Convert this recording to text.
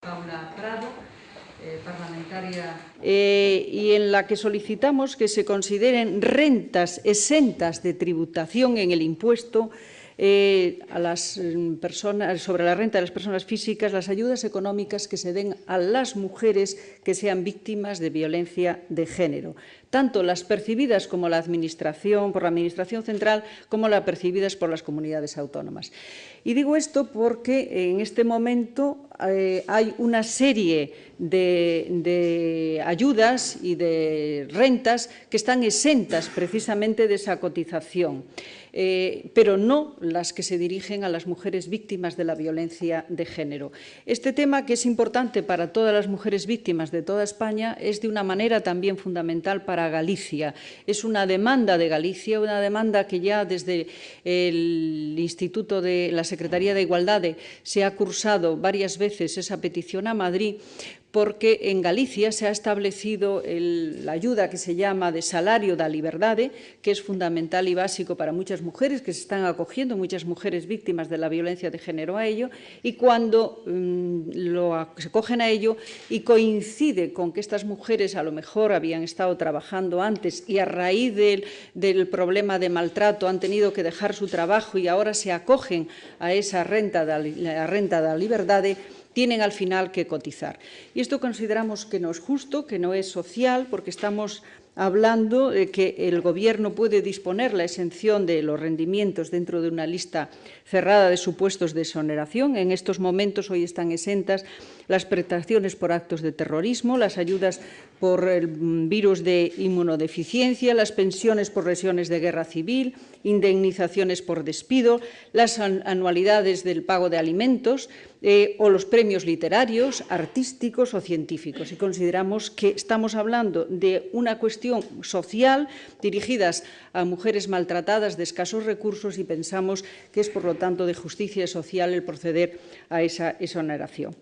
Paula Prado, parlamentaria. Y en la que solicitamos que se consideren rentas exentas de tributación en el impuesto a las personas, sobre la renta de las personas físicas, las ayudas económicas que se den a las mujeres que sean víctimas de violencia de género, tanto las percibidas por la Administración central, como las percibidas por las comunidades autónomas. Y digo esto porque en este momento hay una serie de ayudas y de rentas que están exentas precisamente de esa cotización, pero no las que se dirigen a las mujeres víctimas de la violencia de género. Este tema, que es importante para todas las mujeres víctimas de toda España, es de una manera también fundamental para Galicia. Es una demanda de Galicia, una demanda que ya desde el Instituto de la Secretaría de Igualdad se ha cursado varias veces esa petición a Madrid, porque en Galicia se ha establecido la ayuda que se llama de salario da liberdade, que es fundamental y básico para muchas mujeres que se están acogiendo, muchas mujeres víctimas de la violencia de género a ello, y cuando se cogen a ello y coincide con que estas mujeres a lo mejor habían estado trabajando antes y a raíz del problema de maltrato han tenido que dejar su trabajo y ahora se acogen a esa renta da liberdade, tienen al final que cotizar. Y esto consideramos que no es justo, que no es social, porque estamos hablando de que el Gobierno puede disponer la exención de los rendimientos dentro de una lista cerrada de supuestos de exoneración. En estos momentos hoy están exentas las prestaciones por actos de terrorismo, las ayudas por el virus de inmunodeficiencia, las pensiones por lesiones de guerra civil, indemnizaciones por despido, las anualidades del pago de alimentos o los premios literarios, artísticos o científicos. Y consideramos que estamos hablando de una cuestión social dirigidas a mujeres maltratadas de escasos recursos y pensamos que es, por lo tanto, de justicia social el proceder a esa exoneración.